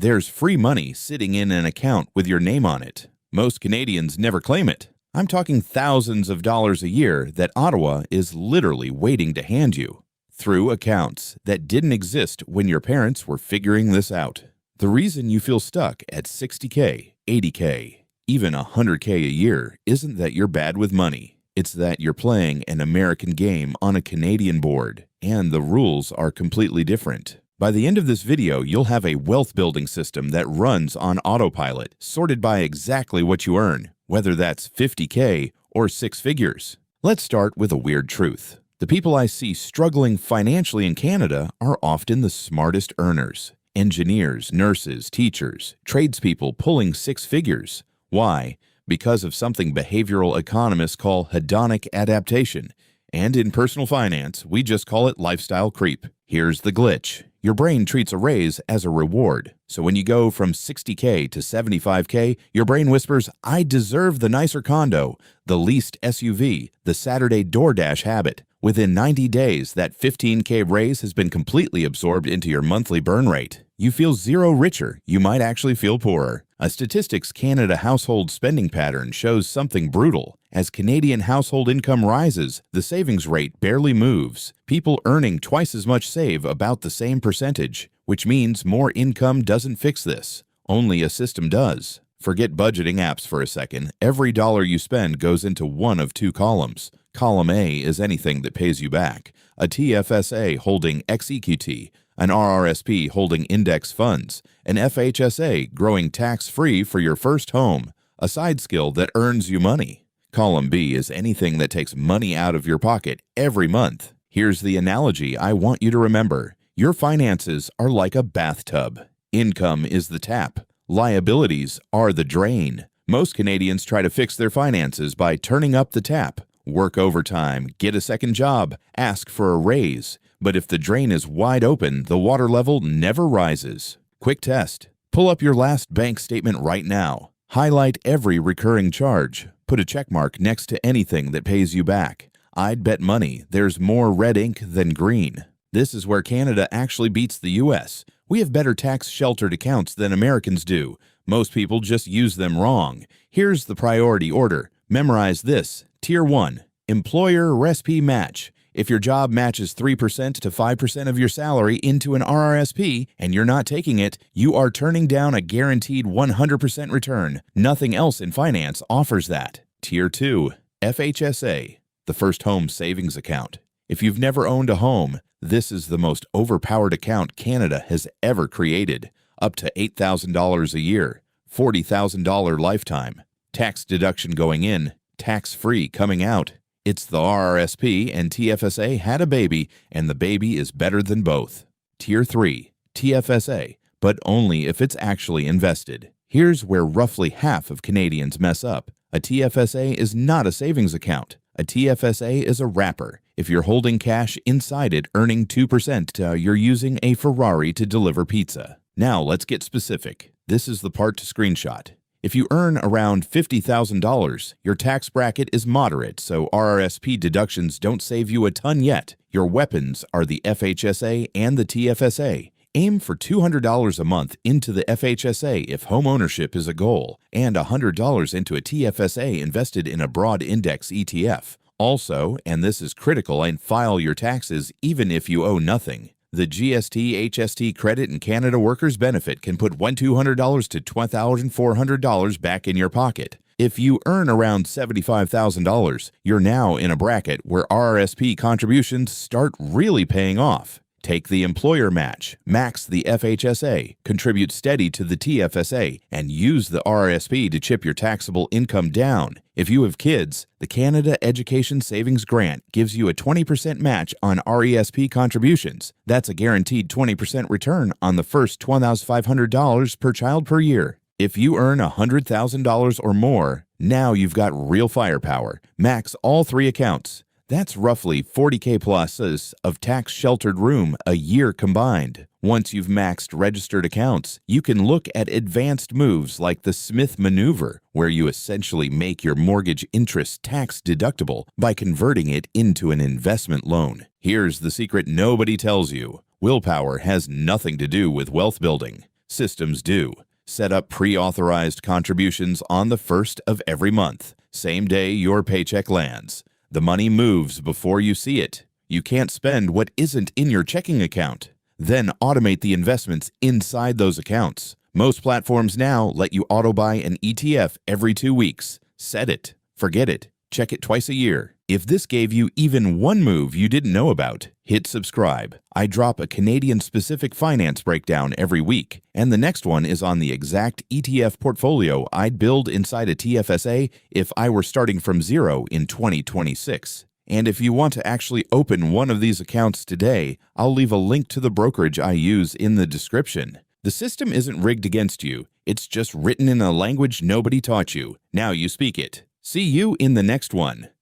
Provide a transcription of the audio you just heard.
There's free money sitting in an account with your name on it. Most Canadians never claim it. I'm talking thousands of dollars a year that Ottawa is literally waiting to hand you through accounts that didn't exist when your parents were figuring this out. The reason you feel stuck at $60K, $80K, even $100K a year isn't that you're bad with money. It's that you're playing an American game on a Canadian board, and the rules are completely different. By the end of this video, you'll have a wealth building system that runs on autopilot, sorted by exactly what you earn, whether that's $50K or six figures. Let's start with a weird truth. The people I see struggling financially in Canada are often the smartest earners. Engineers, nurses, teachers, tradespeople pulling six figures. Why? Because of something behavioral economists call hedonic adaptation. And in personal finance, we just call it lifestyle creep. Here's the glitch. Your brain treats a raise as a reward. So when you go from $60K to $75K, your brain whispers, I deserve the nicer condo, the leased SUV, the Saturday DoorDash habit. Within 90 days, that $15K raise has been completely absorbed into your monthly burn rate. You feel zero richer. You might actually feel poorer. A Statistics Canada household spending pattern shows something brutal. As Canadian household income rises, the savings rate barely moves. People earning twice as much save about the same percentage, which means more income doesn't fix this. Only a system does. Forget budgeting apps for a second. Every dollar you spend goes into one of two columns. Column A is anything that pays you back. A TFSA holding XEQT, an RRSP holding index funds, an FHSA growing tax-free for your first home, a side skill that earns you money. Column B is anything that takes money out of your pocket every month. Here's the analogy I want you to remember. Your finances are like a bathtub. Income is the tap. Liabilities are the drain. Most Canadians try to fix their finances by turning up the tap. Work overtime, get a second job, ask for a raise. But if the drain is wide open, the water level never rises. Quick test. Pull up your last bank statement right now. Highlight every recurring charge. Put a check mark next to anything that pays you back. I'd bet money there's more red ink than green. This is where Canada actually beats the US. We have better tax-sheltered accounts than Americans do. Most people just use them wrong. Here's the priority order. Memorize this. Tier 1. Employer RESP match. If your job matches 3% to 5% of your salary into an RRSP and you're not taking it, you are turning down a guaranteed 100% return. Nothing else in finance offers that. Tier 2. FHSA. The First Home Savings Account. If you've never owned a home, this is the most overpowered account Canada has ever created. Up to $8,000 a year, $40,000 lifetime. Tax deduction going in, tax-free coming out. It's the RRSP and TFSA had a baby, and the baby is better than both. Tier 3, TFSA, but only if it's actually invested. Here's where roughly half of Canadians mess up. A TFSA is not a savings account. A TFSA is a wrapper. If you're holding cash inside it earning 2%, you're using a Ferrari to deliver pizza. Now let's get specific. This is the part to screenshot. If you earn around $50,000, your tax bracket is moderate, so RRSP deductions don't save you a ton yet. Your weapons are the FHSA and the TFSA. Aim for $200 a month into the FHSA if home ownership is a goal, and $100 into a TFSA invested in a broad index ETF. Also, and this is critical, and file your taxes even if you owe nothing. The GST-HST credit and Canada Workers Benefit can put $1,200 to $2,400 back in your pocket. If you earn around $75,000, you're now in a bracket where RRSP contributions start really paying off. Take the employer match, max the FHSA, contribute steady to the TFSA, and use the RRSP to chip your taxable income down. If you have kids, the Canada Education Savings Grant gives you a 20% match on RESP contributions. That's a guaranteed 20% return on the first $12,500 per child per year. If you earn $100,000 or more, now you've got real firepower. Max all three accounts. That's roughly $40K pluses of tax-sheltered room a year combined. Once you've maxed registered accounts, you can look at advanced moves like the Smith maneuver, where you essentially make your mortgage interest tax deductible by converting it into an investment loan. Here's the secret nobody tells you. Willpower has nothing to do with wealth building. Systems do. Set up pre-authorized contributions on the 1st of every month, same day your paycheck lands. The money moves before you see it. You can't spend what isn't in your checking account. Then automate the investments inside those accounts. Most platforms now let you auto-buy an ETF every 2 weeks. Set it. Forget it. Check it twice a year. If this gave you even one move you didn't know about, hit subscribe. I drop a Canadian-specific finance breakdown every week, and the next one is on the exact ETF portfolio I'd build inside a TFSA if I were starting from zero in 2026. And if you want to actually open one of these accounts today, I'll leave a link to the brokerage I use in the description. The system isn't rigged against you. It's just written in a language nobody taught you. Now you speak it. See you in the next one.